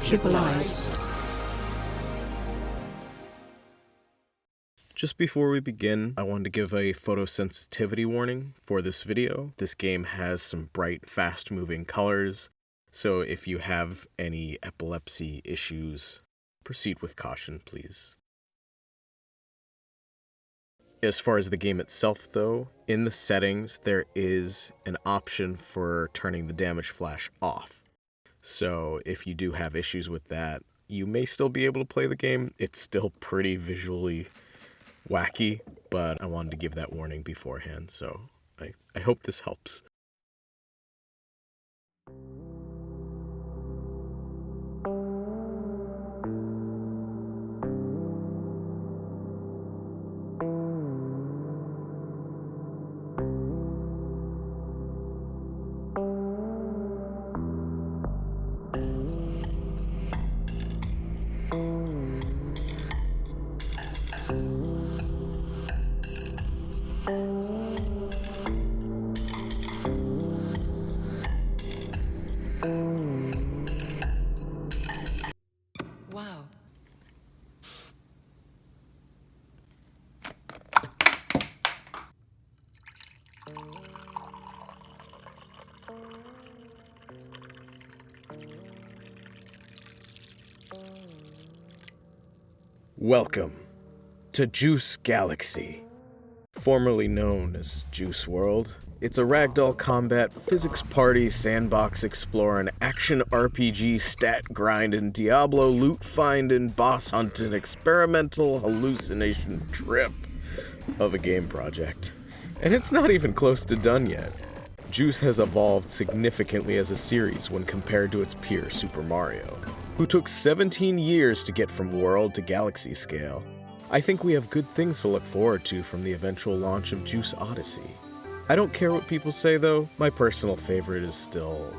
Kippleized. Just before we begin, I wanted to give a photosensitivity warning for this video. This game has some bright, fast-moving colors, so if you have any epilepsy issues, proceed with caution, please. As far as the game itself, though, in the settings, there is an option for turning the damage flash off. So if you do have issues with that, you may still be able to play the game. It's still pretty visually wacky, but I wanted to give that warning beforehand, so I hope this helps. Wow. Welcome to Juice Galaxy, formerly known as Juice World. It's a ragdoll combat, physics party, sandbox explore, and action RPG, stat grind, and Diablo loot find and boss hunt and experimental hallucination trip of a game project. And it's not even close to done yet. Juice has evolved significantly as a series when compared to its peer Super Mario, who took 17 years to get from world to galaxy scale. I think we have good things to look forward to from the eventual launch of Juice Odyssey. I don't care what people say though, my personal favorite is still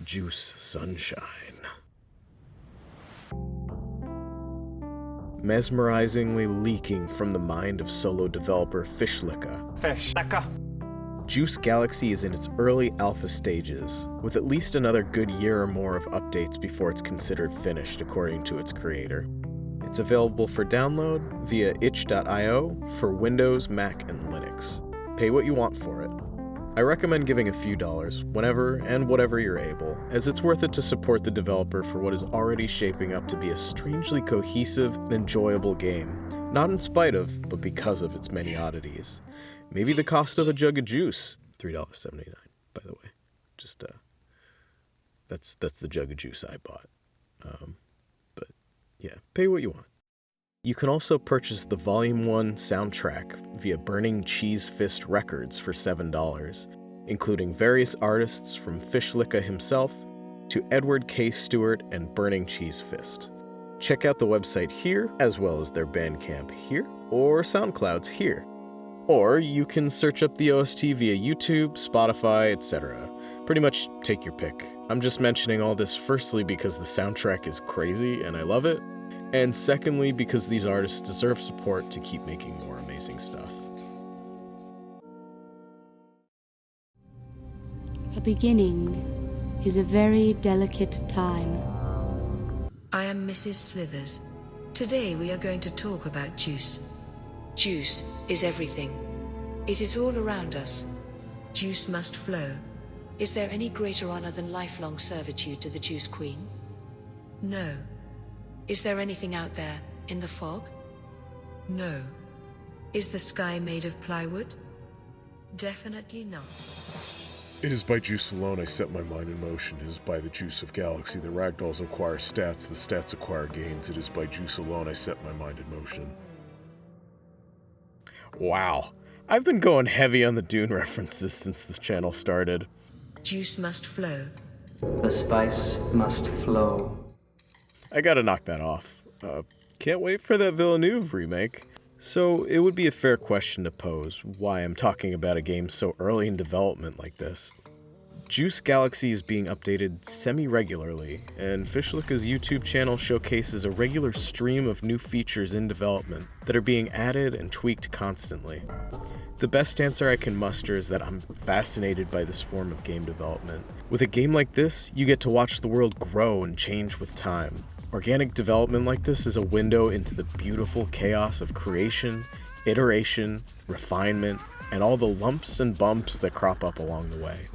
Juice Sunshine. Mesmerizingly leaking from the mind of solo developer Fishlicka, Juice Galaxy is in its early alpha stages, with at least another good year or more of updates before it's considered finished according to its creator. It's available for download via itch.io for Windows, Mac, and Linux. Pay what you want for it. I recommend giving a few dollars whenever and whatever you're able, as it's worth it to support the developer for what is already shaping up to be a strangely cohesive and enjoyable game, not in spite of, but because of its many oddities. Maybe the cost of a jug of juice, $3.79, by the way. Just, that's the jug of juice I bought. But yeah, pay what you want. You can also purchase the Volume 1 soundtrack via Burning Cheese Fist Records for $7, including various artists from Fishlicka himself to Edward K. Stewart and Burning Cheese Fist. Check out the website here, as well as their Bandcamp here, or SoundClouds here. Or you can search up the OST via YouTube, Spotify, etc. Pretty much take your pick. I'm just mentioning all this firstly because the soundtrack is crazy and I love it, and secondly because these artists deserve support to keep making more amazing stuff. A beginning is a very delicate time. I am Mrs. Slithers. Today we are going to talk about juice. Juice is everything. It is all around us. Juice must flow. Is there any greater honor than lifelong servitude to the Juice Queen? No. Is there anything out there, in the fog? No. Is the sky made of plywood? Definitely not. It is by juice alone I set my mind in motion. It is by the juice of galaxy. The ragdolls acquire stats, the stats acquire gains. It is by juice alone I set my mind in motion. Wow. I've been going heavy on the Dune references since this channel started. Juice must flow. The spice must flow. I gotta knock that off. Can't wait for that Villeneuve remake. So it would be a fair question to pose why I'm talking about a game so early in development like this. Juice Galaxy is being updated semi-regularly, and Fishlicka's YouTube channel showcases a regular stream of new features in development that are being added and tweaked constantly. The best answer I can muster is that I'm fascinated by this form of game development. With a game like this, you get to watch the world grow and change with time. Organic development like this is a window into the beautiful chaos of creation, iteration, refinement, and all the lumps and bumps that crop up along the way.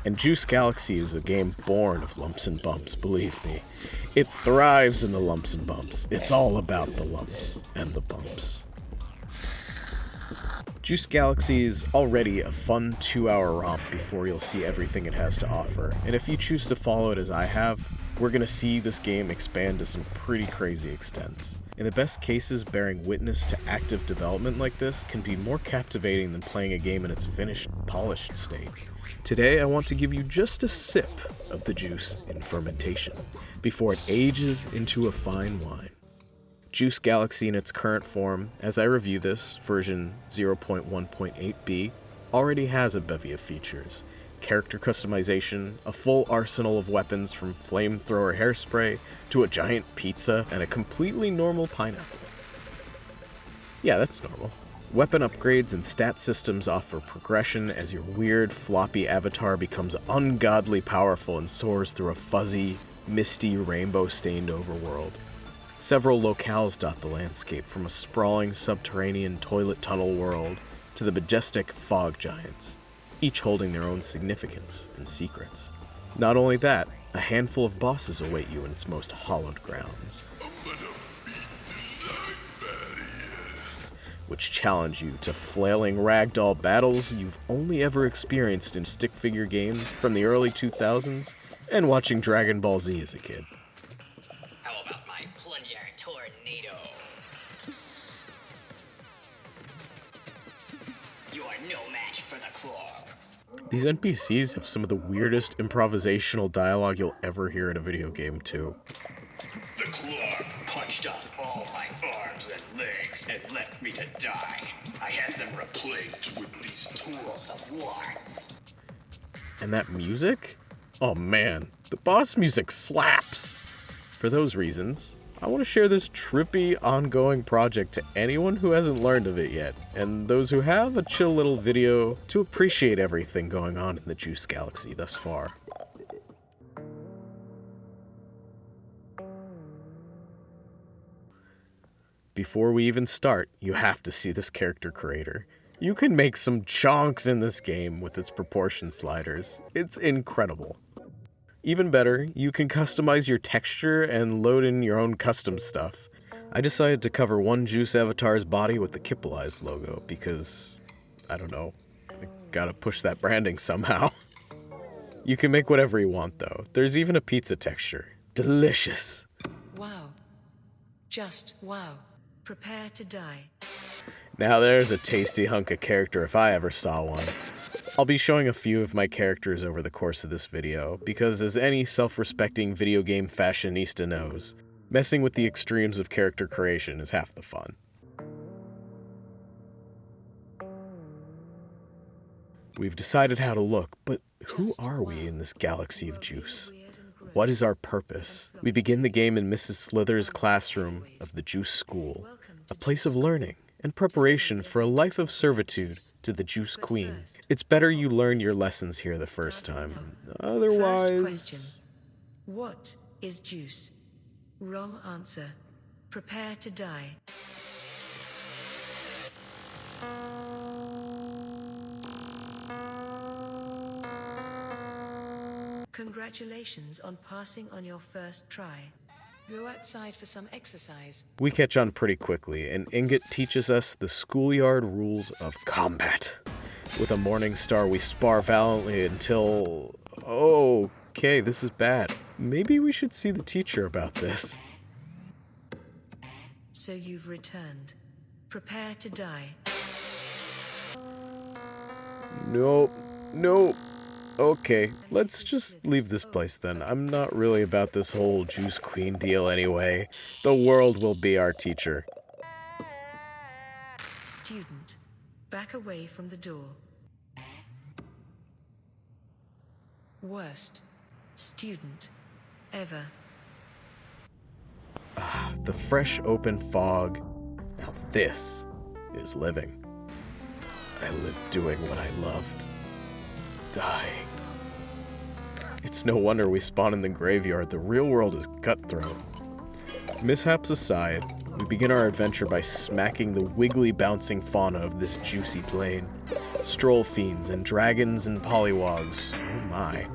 And Juice Galaxy is a game born of lumps and bumps, believe me. It thrives in the lumps and bumps. It's all about the lumps and the bumps. Juice Galaxy is already a fun 2-hour romp before you'll see everything it has to offer, and if you choose to follow it as I have, we're gonna see this game expand to some pretty crazy extents. In the best cases, bearing witness to active development like this can be more captivating than playing a game in its finished, polished state. Today, I want to give you just a sip of the juice in fermentation before it ages into a fine wine. Juice Galaxy in its current form, as I review this, version 0.1.8b, already has a bevy of features. Character customization, a full arsenal of weapons from flamethrower hairspray to a giant pizza, and a completely normal pineapple. Yeah, that's normal. Weapon upgrades and stat systems offer progression as your weird, floppy avatar becomes ungodly powerful and soars through a fuzzy, misty, rainbow-stained overworld. Several locales dot the landscape, from a sprawling subterranean toilet tunnel world to the majestic fog giants, each holding their own significance and secrets. Not only that, a handful of bosses await you in its most hallowed grounds, which challenge you to flailing ragdoll battles you've only ever experienced in stick figure games from the early 2000s and watching Dragon Ball Z as a kid. How about my plunger tornado? You are no match for the claw. These NPCs have some of the weirdest improvisational dialogue you'll ever hear in a video game, too. The claw punched off all my arms and legs and left me to die. I had them replaced with these tools of war. And that music? Oh man, the boss music slaps! For those reasons, I want to share this trippy, ongoing project to anyone who hasn't learned of it yet, and those who have, a chill little video to appreciate everything going on in the Juice Galaxy thus far. Before we even start, you have to see this character creator. You can make some chonks in this game with its proportion sliders. It's incredible. Even better, you can customize your texture and load in your own custom stuff. I decided to cover one Juice avatar's body with the Kipple eyes logo because, I don't know, I gotta push that branding somehow. You can make whatever you want though. There's even a pizza texture. Delicious! Wow. Just wow. Prepare to die. Now there's a tasty hunk of character if I ever saw one. I'll be showing a few of my characters over the course of this video, because as any self-respecting video game fashionista knows, messing with the extremes of character creation is half the fun. We've decided how to look, but who are we in this galaxy of juice? What is our purpose? We begin the game in Mrs. Slither's classroom of the Juice School, a place of learning and preparation for a life of servitude to the Juice Queen. It's better you learn your lessons here the first time. Otherwise... First question. What is juice? Wrong answer. Prepare to die. Congratulations on passing on your first try. Go outside for some exercise. We catch on pretty quickly, and Ingot teaches us the schoolyard rules of combat. With a morning star, we spar valiantly until... Oh, okay, this is bad. Maybe we should see the teacher about this. So you've returned. Prepare to die. Nope. Nope. Okay, let's just leave this place then. I'm not really about this whole Juice Queen deal anyway. The world will be our teacher. Student, back away from the door. Worst student ever. The fresh open fog. Now this is living. I lived doing what I loved. Dying. It's no wonder we spawn in the graveyard. The real world is cutthroat. Mishaps aside, we begin our adventure by smacking the wiggly bouncing fauna of this juicy plane. Stroll fiends and dragons and pollywogs. Oh my.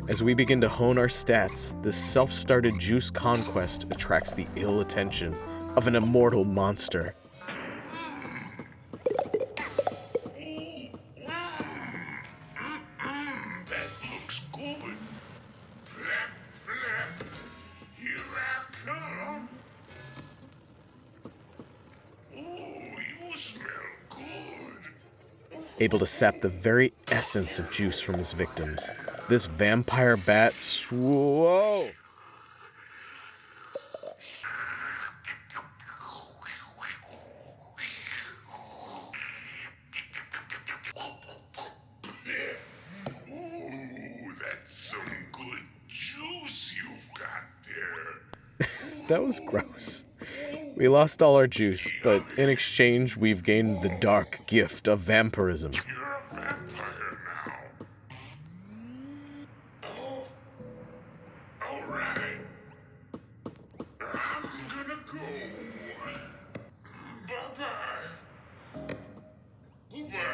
As we begin to hone our stats, this self-started juice conquest attracts the ill attention of an immortal monster. That looks good. Flap, flap. Here I come. Ooh, you smell good. Able to sap the very essence of juice from his victims. This vampire bat whoa! Ooh, that's some good juice you've got there. That was gross. We lost all our juice, but in exchange, we've gained the dark gift of vampirism. You're a vampire now. Oh, all right. I'm gonna go. Bye-bye. Goodbye.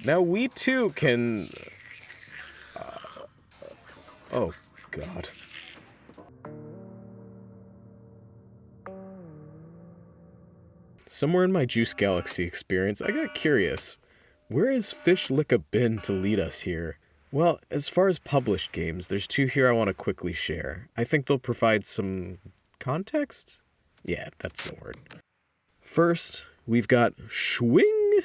Now we too can... oh, God. Somewhere in my Juice Galaxy experience, I got curious. Where has Fishlicka been to lead us here? Well, as far as published games, there's two here I want to quickly share. I think they'll provide some context? Yeah, that's the word. First, we've got Schwing,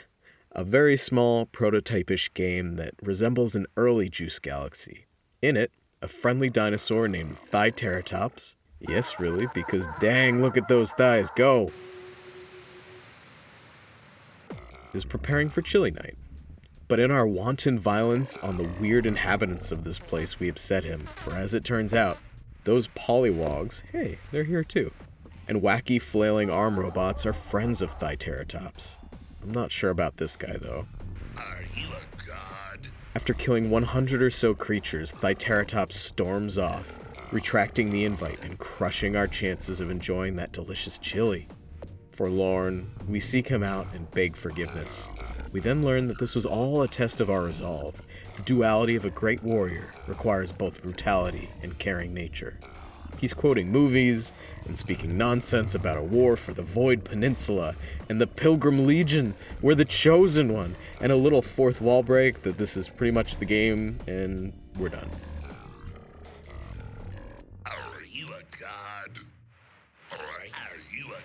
a very small prototypish game that resembles an early Juice Galaxy. In it, a friendly dinosaur named Triceratops, yes really, because dang, look at those thighs, go, is preparing for chili night. But in our wanton violence on the weird inhabitants of this place, we upset him, for as it turns out, those pollywogs, hey, they're here too. And wacky flailing arm robots are friends of Triceratops. I'm not sure about this guy though. Are you a god? After killing 100 or so creatures, Triceratops storms off, retracting the invite and crushing our chances of enjoying that delicious chili. Forlorn, we seek him out and beg forgiveness. We then learn that this was all a test of our resolve. The duality of a great warrior requires both brutality and caring nature. He's quoting movies and speaking nonsense about a war for the Void Peninsula and the Pilgrim Legion, we're the chosen one, and a little fourth wall break that this is pretty much the game and we're done. Are you a god? Are you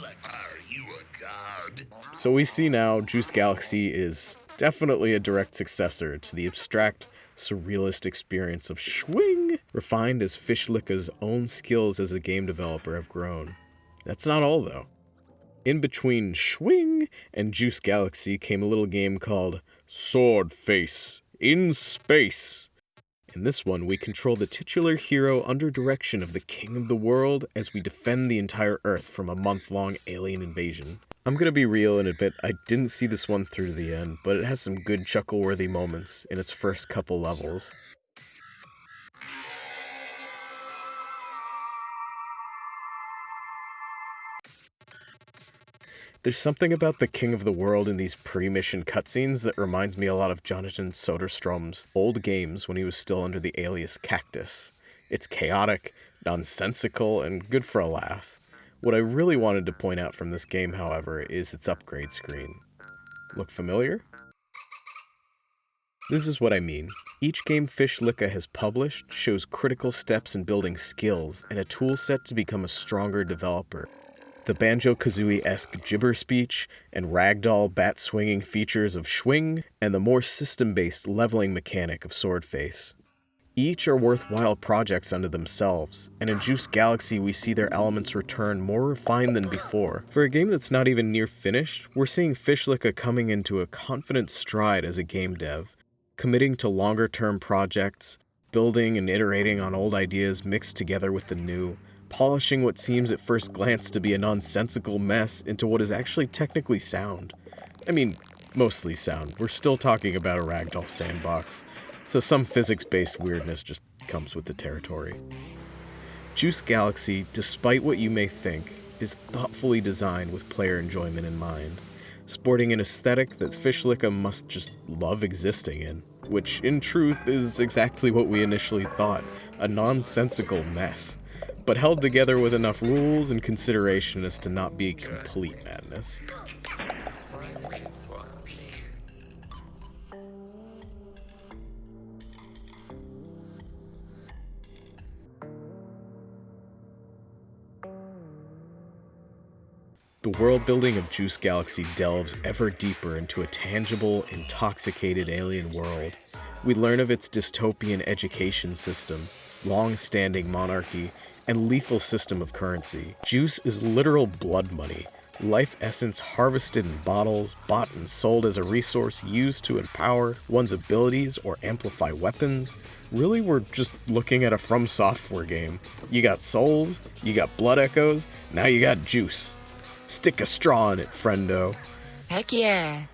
a god? So we see now Juice Galaxy is definitely a direct successor to the abstract, surrealist experience of Schwing, refined as Fishlicka's own skills as a game developer have grown. That's not all, though. In between Schwing and Juice Galaxy came a little game called Sword Face in Space. In this one, we control the titular hero under direction of the king of the world as we defend the entire Earth from a month-long alien invasion. I'm gonna be real and admit I didn't see this one through to the end, but it has some good chuckle-worthy moments in its first couple levels. There's something about the King of the World in these pre-mission cutscenes that reminds me a lot of Jonathan Soderstrom's old games when he was still under the alias Cactus. It's chaotic, nonsensical, and good for a laugh. What I really wanted to point out from this game, however, is its upgrade screen. Look familiar? This is what I mean. Each game Fishlicka has published shows critical steps in building skills and a tool set to become a stronger developer. The Banjo-Kazooie-esque gibber speech and ragdoll bat-swinging features of Schwing, and the more system-based leveling mechanic of Swordface. Each are worthwhile projects unto themselves, and in Juice Galaxy we see their elements return more refined than before. For a game that's not even near finished, we're seeing Fishlicka coming into a confident stride as a game dev, committing to longer-term projects, building and iterating on old ideas mixed together with the new, polishing what seems at first glance to be a nonsensical mess into what is actually technically sound. I mean, mostly sound. We're still talking about a ragdoll sandbox, so some physics-based weirdness just comes with the territory. Juice Galaxy, despite what you may think, is thoughtfully designed with player enjoyment in mind, sporting an aesthetic that Fishlicka must just love existing in, which in truth is exactly what we initially thought, a nonsensical mess, but held together with enough rules and consideration as to not be complete madness. The world building of Juice Galaxy delves ever deeper into a tangible, intoxicated alien world. We learn of its dystopian education system, long-standing monarchy, and lethal system of currency. Juice is literal blood money, life essence harvested in bottles, bought and sold as a resource used to empower one's abilities or amplify weapons. Really, we're just looking at a From Software game. You got souls, you got blood echoes, now you got juice. Stick a straw in it, friendo. Heck yeah.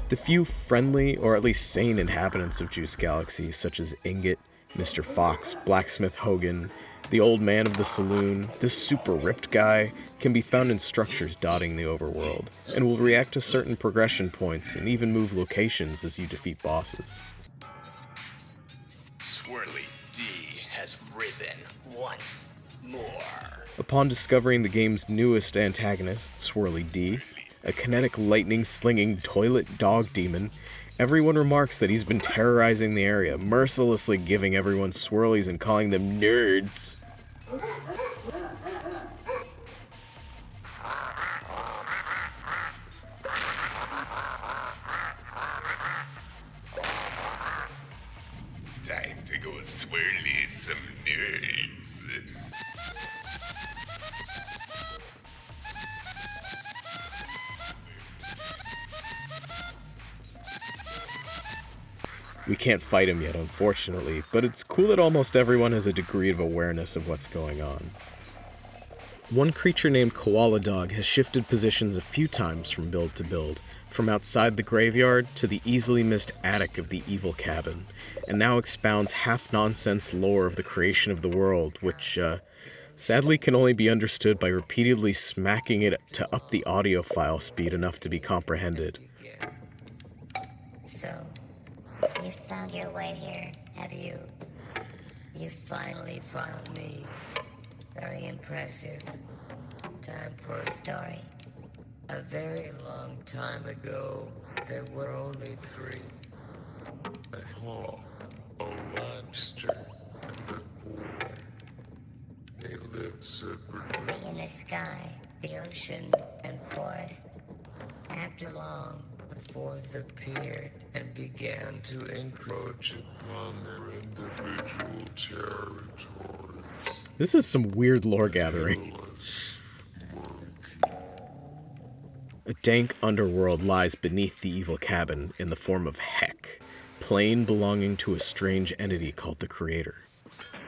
The few friendly, or at least sane inhabitants of Juice Galaxy, such as Ingot, Mr. Fox, Blacksmith Hogan, the old man of the saloon, this super ripped guy, can be found in structures dotting the overworld, and will react to certain progression points and even move locations as you defeat bosses. Swirly D has risen once more. Upon discovering the game's newest antagonist, Swirly D, a kinetic lightning-slinging toilet dog demon, everyone remarks that he's been terrorizing the area, mercilessly giving everyone swirlies and calling them nerds. Time to go swirly some nerds. We can't fight him yet, unfortunately, but it's cool that almost everyone has a degree of awareness of what's going on. One creature named Koala Dog has shifted positions a few times from build to build, from outside the graveyard to the easily missed attic of the evil cabin, and now expounds half-nonsense lore of the creation of the world, which, sadly can only be understood by repeatedly smacking it to up the audio file speed enough to be comprehended. So, you found your way here, have you? You finally found me. Very impressive. Time for a story. A very long time ago, there were only three. A hawk, a lobster, and a boar. They lived separately in the sky, the ocean, and forest. After long, the fourth appeared and began to encroach upon their individual territories. This is some weird lore gathering. A dank underworld lies beneath the evil cabin in the form of Heck, plane belonging to a strange entity called the Creator.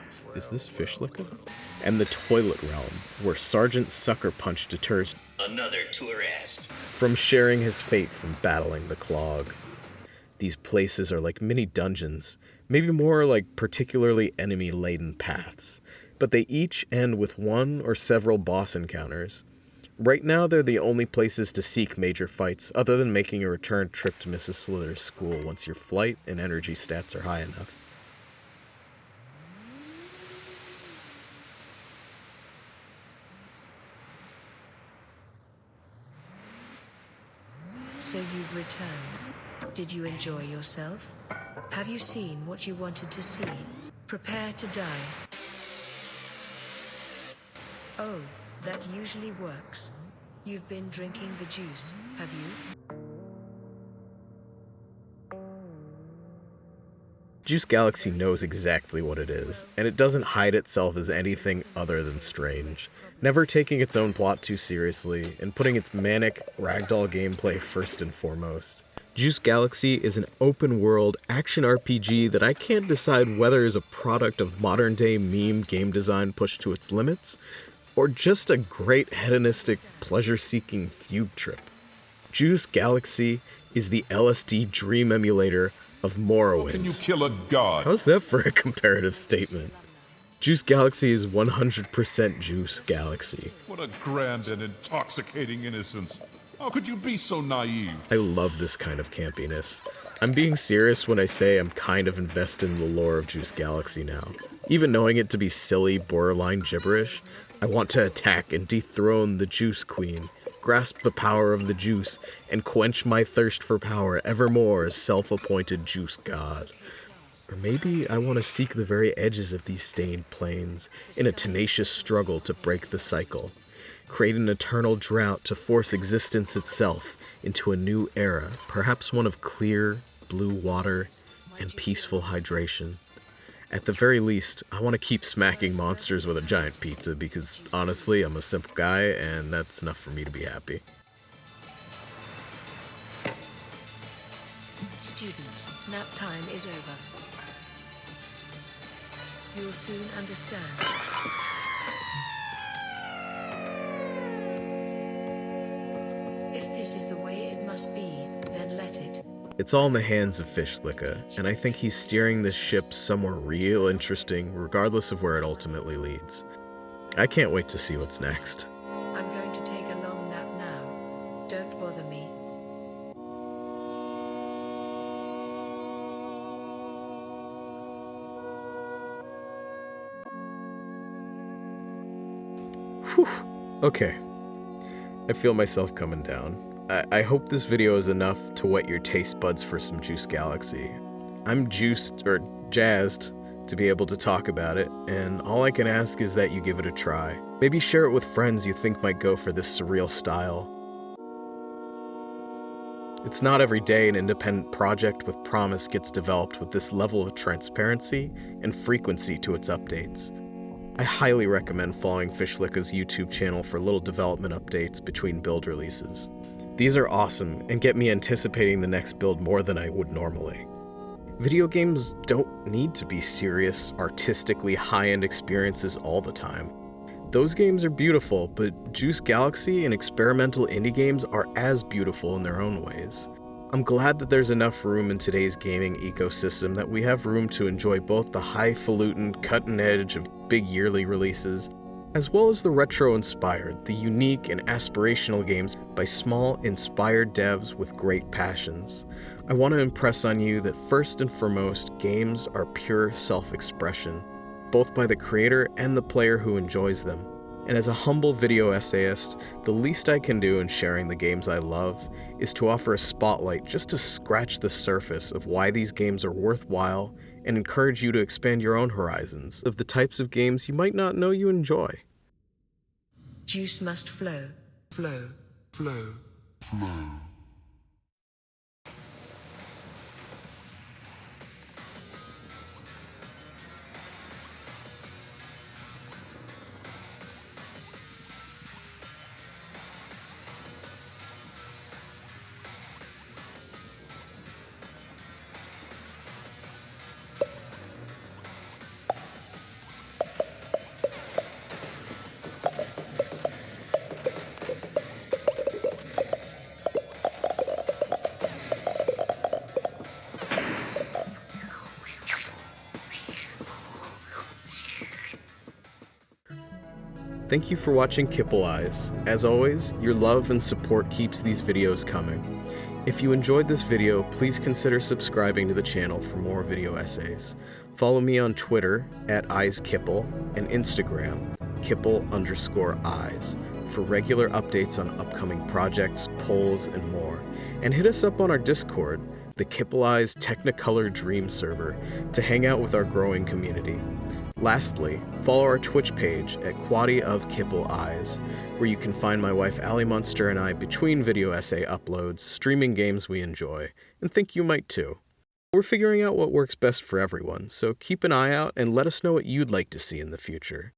Is this Fishlicka? And the Toilet Realm, where Sergeant Sucker Punch deters Another tourist from sharing his fate from battling the Clog. These places are like mini dungeons, maybe more like particularly enemy-laden paths, but they each end with one or several boss encounters. Right now, they're the only places to seek major fights, other than making a return trip to Mrs. Slither's school once your flight and energy stats are high enough. So you've returned. Did you enjoy yourself? Have you seen what you wanted to see? Prepare to die. Oh, that usually works. You've been drinking the juice, have you? Juice Galaxy knows exactly what it is, and it doesn't hide itself as anything other than strange, never taking its own plot too seriously, and putting its manic, ragdoll gameplay first and foremost. Juice Galaxy is an open-world action RPG that I can't decide whether is a product of modern-day meme game design pushed to its limits, or just a great hedonistic, pleasure-seeking fugue trip. Juice Galaxy is the LSD dream emulator of Morrowind. Can you kill a god? How's that for a comparative statement? Juice Galaxy is 100% Juice Galaxy. What a grand and intoxicating innocence. How could you be so naive? I love this kind of campiness. I'm being serious when I say I'm kind of invested in the lore of Juice Galaxy now. Even knowing it to be silly, borderline gibberish, I want to attack and dethrone the Juice Queen, grasp the power of the juice, and quench my thirst for power evermore as self-appointed Juice God. Or maybe I want to seek the very edges of these stained plains in a tenacious struggle to break the cycle. Create an eternal drought to force existence itself into a new era, perhaps one of clear, blue water and peaceful hydration. At the very least, I want to keep smacking monsters with a giant pizza because, honestly, I'm a simple guy and that's enough for me to be happy. Students, nap time is over. You'll soon understand. If this is the way it must be, then let it. It's all in the hands of Fishlicka, and I think he's steering this ship somewhere real interesting, regardless of where it ultimately leads. I can't wait to see what's next. I'm going to take a long nap now. Don't bother me. Whew. Okay. I feel myself coming down. I hope this video is enough to whet your taste buds for some Juice Galaxy. I'm jazzed to be able to talk about it, and all I can ask is that you give it a try. Maybe share it with friends you think might go for this surreal style. It's not every day an independent project with promise gets developed with this level of transparency and frequency to its updates. I highly recommend following Fishlicka's YouTube channel for little development updates between build releases. These are awesome and get me anticipating the next build more than I would normally. Video games don't need to be serious, artistically high-end experiences all the time. Those games are beautiful, but Juice Galaxy and experimental indie games are as beautiful in their own ways. I'm glad that there's enough room in today's gaming ecosystem that we have room to enjoy both the highfalutin, cutting edge of big yearly releases, as well as the retro-inspired, the unique and aspirational games by small, inspired devs with great passions. I want to impress on you that first and foremost, games are pure self-expression, both by the creator and the player who enjoys them. And as a humble video essayist, the least I can do in sharing the games I love is to offer a spotlight just to scratch the surface of why these games are worthwhile and encourage you to expand your own horizons of the types of games you might not know you enjoy. Juice must flow. Flow. Flow. Flow. Thank you for watching Kipple Eyes. As always, your love and support keeps these videos coming. If you enjoyed this video, please consider subscribing to the channel for more video essays. Follow me on Twitter @EyesKipple and Instagram Kipple_eyes for regular updates on upcoming projects, polls, and more. And hit us up on our Discord, the Kipple Eyes Technicolor Dream Server, to hang out with our growing community. Lastly, follow our Twitch page @QuaddyofKippleEyes, where you can find my wife Ali Munster and I between video essay uploads, streaming games we enjoy, and think you might too. We're figuring out what works best for everyone, so keep an eye out and let us know what you'd like to see in the future.